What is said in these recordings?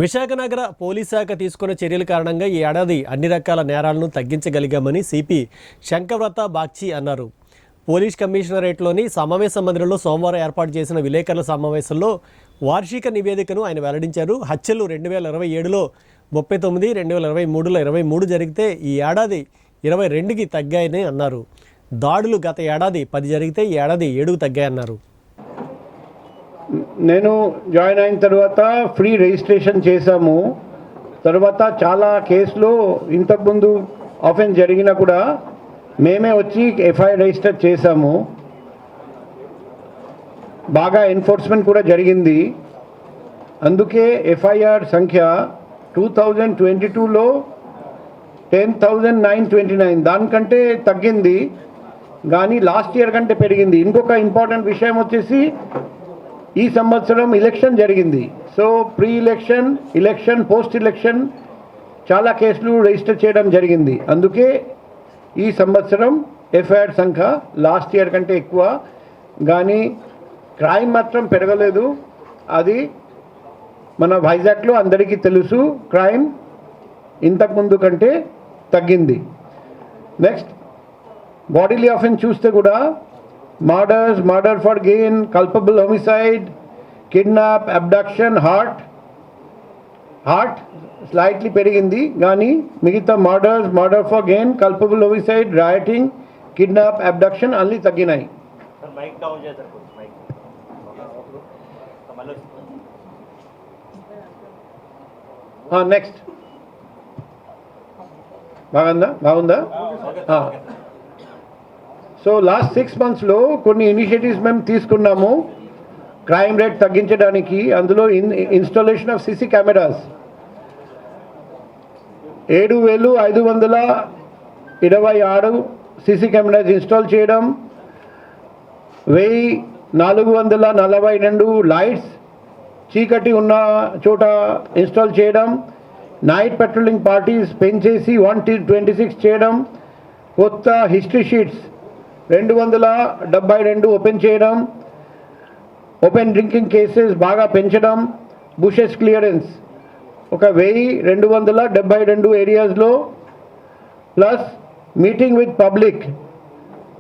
విశాఖ నగర పోలీస్ శాఖ తీసుకున్న చర్యల కారణంగా ఈ ఏడాది అన్ని రకాల నేరాలను తగ్గించగలిగామని సిపి శంకవ్రత బాగ్చి అన్నారు. పోలీస్ కమిషనరేట్లోని సమావేశ మందిరంలో సోమవారం ఏర్పాటు చేసిన విలేకరుల సమావేశంలో వార్షిక నివేదికను ఆయన వెల్లడించారు. హత్యలు 2027లో 39, 2023లో 23 జరిగితే ఈ ఏడాది 22కి తగ్గాయని అన్నారు. దాడులు గత ఏడాది 10 జరిగితే ఈ ఏడాది 7కు తగ్గాయన్నారు. నేను జాయిన్ అయిన తర్వాత ఫ్రీ రిజిస్ట్రేషన్ చేశాము. తర్వాత చాలా కేసులు ఇంతకుముందు ఆఫెన్స్ జరిగినా కూడా మేమే వచ్చి ఎఫ్ఐఆర్ రిజిస్టర్ చేశాము. బాగా ఎన్ఫోర్స్మెంట్ కూడా జరిగింది. అందుకే ఎఫ్ఐఆర్ సంఖ్య 2022లో 10,929 దానికంటే తగ్గింది, కానీ లాస్ట్ ఇయర్ కంటే పెరిగింది. ఇంకొక ఇంపార్టెంట్ విషయం వచ్చేసి ఈ సంవత్సరం ఎలక్షన్ జరిగింది. So pre election, election, post election చాలా కేసులు రిజిస్టర్ చేయడం జరిగింది. అందుకే ఈ సంవత్సరం ఎఫ్ఐఆర్ సంఖ్య లాస్ట్ ఇయర్ కంటే ఎక్కువ, కానీ క్రైమ్ మాత్రం పెరగలేదు. అది మన వైజాగ్లో అందరికీ తెలుసు, క్రైమ్ ఇంతకుముందు కంటే తగ్గింది. నెక్స్ట్ బాడీలీ ఆఫెన్స్ చూస్తే కూడా murders, murder for gain, culpable homicide, kidnap, abduction, hurt slightly పెరిగింది, కానీ మిగతా murders, murder for gain, culpable homicide, rioting, kidnap, abduction అన్నీ తగ్గినాయి. నెక్స్ట్ బాగుందా? సో లాస్ట్ 6 monthsలో కొన్ని ఇనిషియేటివ్స్ మేము తీసుకున్నాము క్రైమ్ రేట్ తగ్గించడానికి. అందులో installation of CC cameras 7,526 CC cameras install చేయడం, 1,442 లైట్స్ చీకటి ఉన్న చోట ఇన్స్టాల్ చేయడం, నైట్ పెట్రోలింగ్ పార్టీస్ పెంచేసి 126 చేయడం, కొత్త హిస్టరీ షీట్స్ 272 ఓపెన్ చేయడం, ఓపెన్ డ్రింకింగ్ కేసెస్ బాగా పెంచడం, బుషెస్ క్లియరెన్స్ ఒక 1,272 ఏరియాస్లో, ప్లస్ మీటింగ్ విత్ పబ్లిక్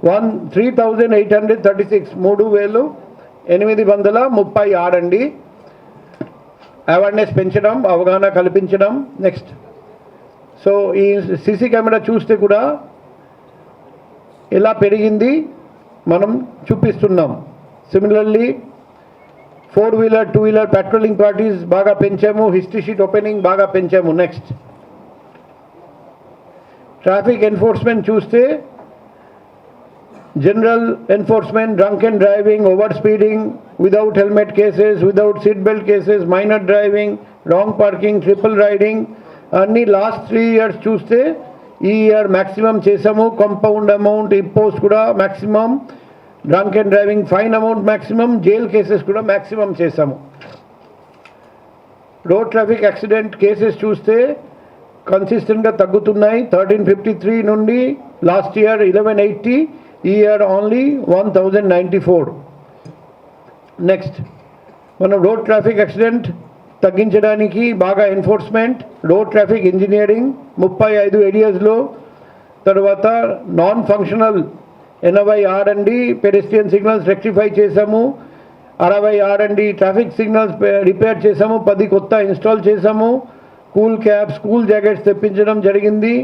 3,836 3,836 అండి. అవేర్నెస్ పెంచడం, అవగాహన కల్పించడం. నెక్స్ట్ సో ఈ సీసీ కెమెరా చూస్తే కూడా ఎలా పెరిగింది మనం చూపిస్తున్నాం. Similarly 4-wheeler, 2-wheeler patrolling parties బాగా పెంచాము, హిస్టరీ షీట్ ఓపెనింగ్ బాగా పెంచాము. నెక్స్ట్ ట్రాఫిక్ ఎన్ఫోర్స్మెంట్ చూస్తే general enforcement, drunk and driving, over speeding, without helmet cases, without seat belt cases, minor driving, wrong parking, triple riding అన్నీ last 3 years చూస్తే ఈ year maximum చేసాము. Compound amount impose కూడా maximum, drunk and driving fine amount maximum, jail cases కూడా maximum చేసాము. Road traffic accident cases చూస్తే కన్సిస్టెంట్గా తగ్గుతున్నాయి. 1353 నుండి లాస్ట్ ఇయర్ 1180, ఈ ఇయర్ ఓన్లీ 1094. నెక్స్ట్ మనం రోడ్ ట్రాఫిక్ యాక్సిడెంట్ తగ్గించడానికి బాగా ఎన్ఫోర్స్మెంట్, రోడ్ ట్రాఫిక్ ఇంజనీరింగ్ 35 ఏరియాస్లో, తర్వాత non functional 86 pedestrian signals rectify చేసాము, 66 ట్రాఫిక్ సిగ్నల్స్ రిపేర్ చేసాము, 10 కొత్త ఇన్స్టాల్ చేసాము, కూల్ క్యాబ్స్, కూల్ జాకెట్స్ తెప్పించడం జరిగింది.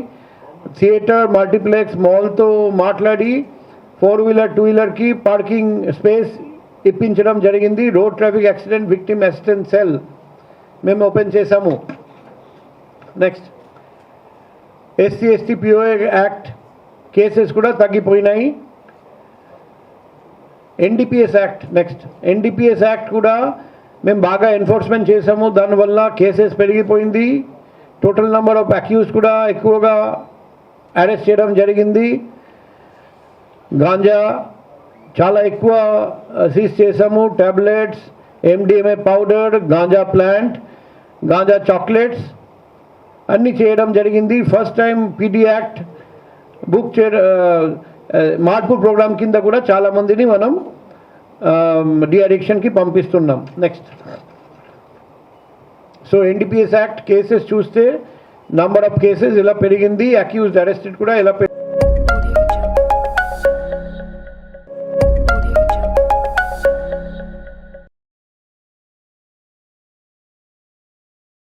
థియేటర్, మల్టీప్లెక్స్, మాల్తో మాట్లాడి 4-wheeler, 2-wheelerకి పార్కింగ్ స్పేస్ ఇప్పించడం జరిగింది. Road traffic accident victim assistance cell మేము ఓపెన్ చేసాము. Next SC/ST POA act cases కూడా తగ్గిపోయినాయి. NDPS act, next NDPS act కూడా మేము బాగా ఎన్ఫోర్స్మెంట్ చేసాము, దానివల్ల కేసెస్ పెరిగిపోయింది. టోటల్ నెంబర్ ఆఫ్ అక్యూజ్ కూడా ఎక్కువగా అరెస్ట్ చేయడం జరిగింది. గాంజా చాలా ఎక్కువ సీజ్ చేసాము, tablets, MDMA powder, ganja plant, ganja chocolates అన్నీ చేయడం జరిగింది. First time PD act book మార్పు ప్రోగ్రామ్ కింద కూడా చాలామందిని మనం డి అడిక్షన్కి పంపిస్తున్నాం. Next so NDPS act cases చూస్తే నంబర్ ఆఫ్ కేసెస్ ఇలా పెరిగింది, అక్యూజ్డ్ అరెస్టెడ్ కూడా ఇలా